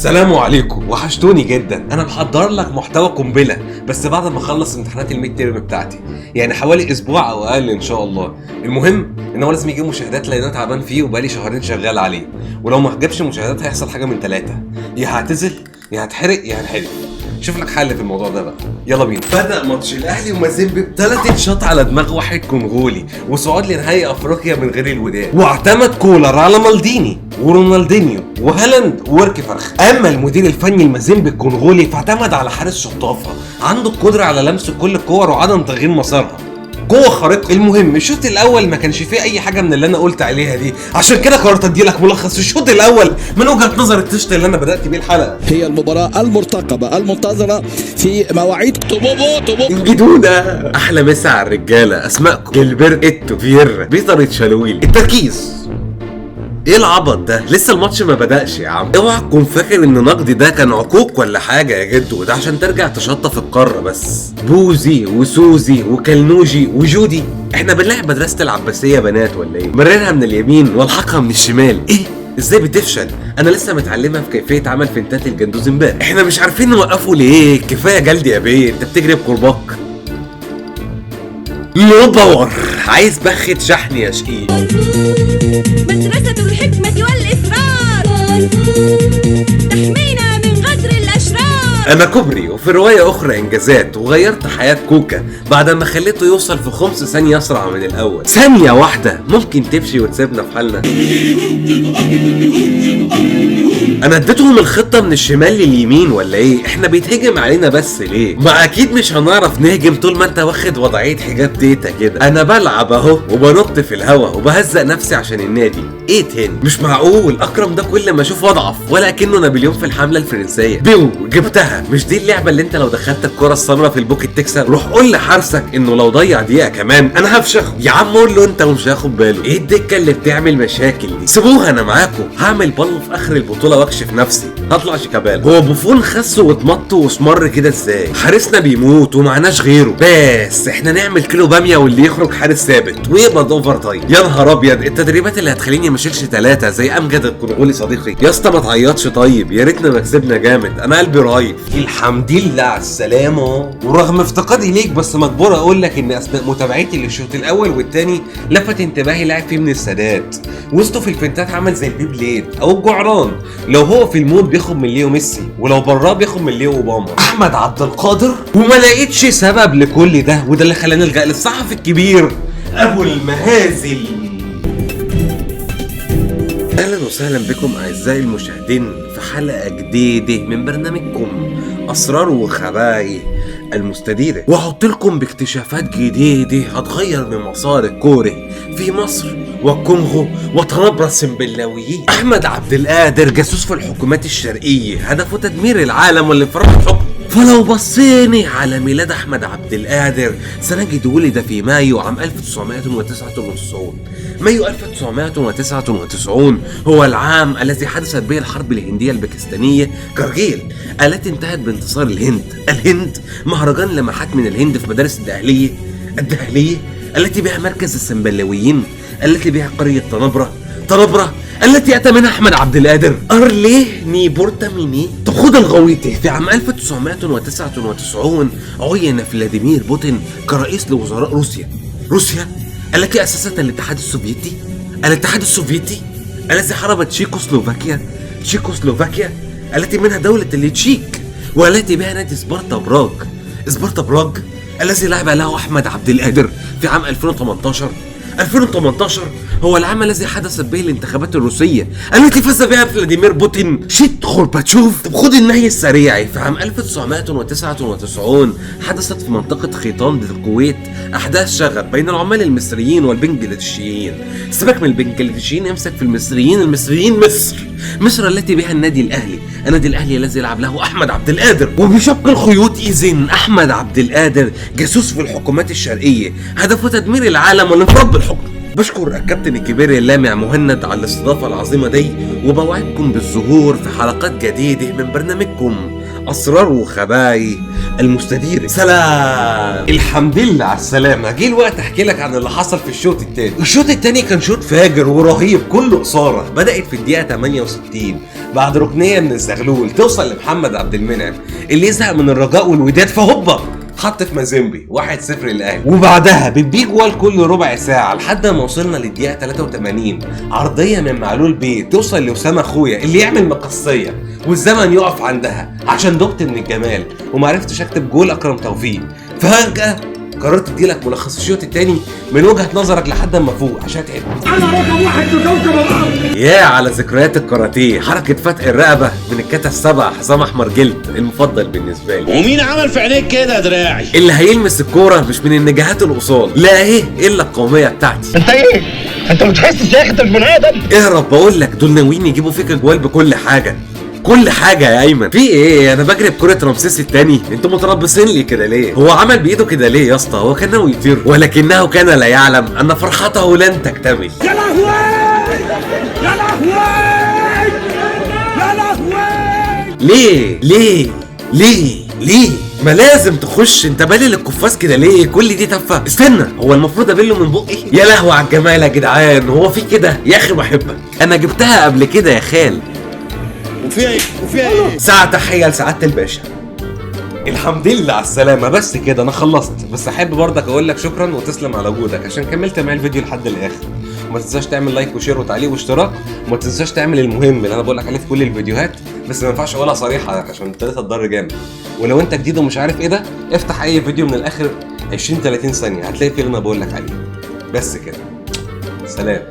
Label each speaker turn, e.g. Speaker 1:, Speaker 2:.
Speaker 1: السلام عليكم، وحشتوني جدا. انا محضر لك محتوى قنبله بس بعد ما اخلص امتحانات الميد تيرم بتاعتي، يعني حوالي اسبوع او اقل ان شاء الله. المهم ان هو لازم يجيب مشاهدات لان انا تعبان فيه وبقالي شهرين شغال عليه، ولو ما جابش مشاهدات هيحصل حاجه من ثلاثه: يا هعتزل يا هتحرق يا هنحرق. شوف لك حل في الموضوع ده بقى، يلا بينا. بدأ ماتش الاهلي ومازيمبي ب3 شوط على دماغ واحد كونغولي وصعود لنهائي افريقيا من غير الوداد، واعتمد كولر على مالديني ورونالدينيو وهالاند وورك فرخ. اما المدير الفني المازيمبي الكونغولي فاعتمد على حارس شطافه عنده القدره على لمس كل الكور وعدم تغيير مسارها، قوة خارقة. المهم الشوط الأول ما كانش فيه أي حاجة من اللي أنا قلت عليها دي، عشان كده قررت أديلك ملخص الشوط الأول من وجهة نظر التشت اللي أنا بدأت بيه الحلقة.
Speaker 2: هي المباراة المرتقبة المنتظرة في مواعيد
Speaker 1: انجدونا. أحلى مسا على الرجالة، أسماءكم جيلبرت إتو فييرا بيتر تشالويل. التركيز. ايه العبط ده؟ لسه الماتش ما بدأش يا عم. اوعى تكون فاكر ان نقدي ده كان عقوق ولا حاجه يا جدو، ده عشان ترجع تشطف القاره بس. بوزي وسوزي وكلنوجي وجودي، احنا بنلعب مدرسه العباسيه بنات ولا ايه؟ مررها من اليمين والحقها من الشمال. ايه؟ ازاي بتفشل؟ انا لسه متعلمها في كيفيه عمل فنتات الجندوز امبارح. احنا مش عارفين نوقفه ليه؟ كفايه جلد يا بيه، انت بتجري بكرباك. لو باور، عايز بخت شحن يا شقيق.
Speaker 3: مدرسة الحكمة والإصرار تحمينا من غدر الأشرار.
Speaker 1: أنا كوبري، وفي رواية أخرى إنجازات، وغيرت حياة كوكا بعد ما خليته يوصل في 5 ثانية أسرع من الأول. ثانية واحدة ممكن تمشي وتسيبنا في حالنا. أنا اديتهم الخطة من الشمال لليمين ولا إيه؟ إحنا بيتهجم علينا بس ليه؟ ما أكيد مش هنعرف نهجم طول ما أنت واخد وضعية حجاب تيتا كده. أنا بلعب أهو وبنط في الهوا وبهزق نفسي عشان النادي. إيه تاني؟ مش معقول أكرم ده كل ما أشوفه أضعف ولا كأنه نابليون في الحملة الفرنسية. بيو جبتها. مش دي اللعبة اللي أنت لو دخلت الكرة السمراء في البوكت تكسب؟ روح قول لحارسك إنه لو ضيع دقيقة كمان أنا هفشخه. يا عم قول له أنت ومش هياخد باله. إيه الدكة اللي بتعمل مشاكل دي؟ سيبوها أنا معاكم. هعمل بالو في آخر البطولة واكشف نفسي، هطلع شيكابالا. هو بوفون خس واتمط واسمر كده ازاي؟ حارسنا بيموت ومعناش غيره، بس احنا نعمل كيلو باميه واللي يخرج حارس ثابت ويقبض اوفر تايم. يا نهار ابيض، التدريبات اللي هتخليني ما اشيلش 3 زي امجد الكونغولي صديقي. يا اسطى ما تعيطش طيب، يا ريتنا ما كسبنا جامد، انا قلبي رايف. الحمد لله على السلامه. ورغم افتقادي ليك بس مجبور اقول لك ان اثناء متابعتي للشوط الاول والثاني لفت انتباهي لاعب فيه من السادات، وسطه في الفنتات عمل زي البي بليد او الجعران. لو هو في المود بياخد من ليو ميسي، ولو براه بياخد من ليو اوباما. احمد عبد القادر. وما لقيتش سبب لكل ده، وده اللي خلاني الجا للصحفي الكبير ابو المهازل. اهلا وسهلا بكم اعزائي المشاهدين في حلقه جديده من برنامجكم اسرار وخبايا المستديره، واحط لكم باكتشافات جديده هتغير من مسار الكوره في مصر والكونغو وتنبرة السنبلاويين. احمد عبد القادر جاسوس في الحكومات الشرقيه، هدفه تدمير العالم والانفراد الحكم. فلو بصيني على ميلاد احمد عبد القادر سنجد ولد في مايو عام 1999. مايو 1999 هو العام الذي حدثت به الحرب الهندية الباكستانية كارجيل التي انتهت بانتصار الهند مهرجان لمحات من الهند في مدارس الدهلية التي بها مركز السنبلاويين، التي بها قرية طنبرة التي أتى منها أحمد عبد القادر. أرليه نيبورتا ميني. طب خد الغويطة. في عام 1999 عين فلاديمير بوتين كرئيس لوزراء روسيا التي أسست الاتحاد السوفيتي الذي حارب تشيكوسلوفاكيا التي منها دولة التشيك، والتي بها نادي سبارتا براغ الذي لعب له أحمد عبد القادر في عام 2018 هو العام الذي حدثت به الانتخابات الروسية التي فاز بها فلاديمير بوتين غورباتشوف. طب خد النهي السريع. في عام 1999 حدثت في منطقة خيطان الكويت أحداث شغب بين العمال المصريين والبنجلاديشيين. سيبك من البنجلاديشيين، امسك في المصريين. مصر التي بها النادي الأهلي الذي يلعب له أحمد عبد القادر. وبشق الخيوط إذن أحمد عبد القادر جاسوس في الحكومات الشرقية، هدفه تدمير العالم والانفراد بالحكم. بشكر الكابتن الكبير اللامع مهند على الاستضافة العظيمة دي، وبوعدكم بالظهور في حلقات جديدة من برنامجكم اسرار وخبايا المستدير. سلام، الحمد لله على السلامه. جه الوقت احكي لك عن اللي حصل في الشوط الثاني. الشوط الثاني كان شوط فاجر ورهيب كله اثاره. بدات في الدقيقه 68 بعد ركنيه من الزغلول توصل لمحمد عبد المنعم اللي يزهق من الرجاء والوداد، فهوبا حط في مازيمبي 1-0 للاهلي. وبعدها بتبيج جوال كل ربع ساعه لحد ما وصلنا للدقيقه 83 عرضيه من معلول بيه توصل لاسامه اخويا اللي يعمل مقصيه والزمن يقف عندها عشان دقت من الجمال ومعرفتش اكتب جول اكرم توفيق. فجاه قررت اديلك ملخص الشوط الثاني من وجهه نظرك لحد ما فوق عشان تعب.
Speaker 4: انا رقم 1 في كوكب الارض.
Speaker 1: يا على ذكريات الكاراتيه، حركه فتح الرقبه من الكتف 7 حسام احمر جلد المفضل بالنسبه لي.
Speaker 5: ومين عمل في عينيك كده يا دراعي؟
Speaker 1: اللي هيلمس الكوره مش من النجاحات القصاد، لا ايه الا القوميه بتاعتي.
Speaker 4: انت ايه؟ انت متحسس يا اخي؟ انت مش بني ادم.
Speaker 1: اهرب بقول لك، دول ناويين يجيبوا فيك جوال بكل حاجه، كل حاجه يا ايمن. في ايه؟ انا بجري بكره رمسيس الثاني، انتوا متربصين لي كده ليه؟ هو عمل بايده كده ليه يا اسطى؟ هو كان ناوي يطير، ولكنه كان لا يعلم ان فرحته لن تكتمل.
Speaker 4: يا لهوي يا لهوي يا لهوي.
Speaker 1: ليه ما لازم تخش، انت بالي للقفاز كده ليه؟ كل دي تفه. استنى، هو المفروض ابله من بقي؟ يا لهوي على الجمال يا جدعان، هو في كده يا اخي؟ بحبك، انا جبتها قبل كده يا خال.
Speaker 5: وفيها ايه؟
Speaker 1: ساعة تحية لسعادة الباشا. الحمد لله على السلامة. بس كده أنا خلصت، بس أحب برضك أقول لك شكرا وتسلم على وجودك عشان كملت معايا الفيديو لحد الآخر. وما تنساش تعمل لايك وشير وتعليق واشتراك، وما تنساش تعمل المهم اللي أنا بقول لك عليه في كل الفيديوهات، بس ما ينفعش أقولها صريحة عشان ابتديت أتضر جامد. ولو أنت جديد ومش عارف إيه ده، افتح أي فيديو من الآخر 20-30 ثانية هتلاقي فيه اللي أنا بقول لك عليه. بس كده، سلام.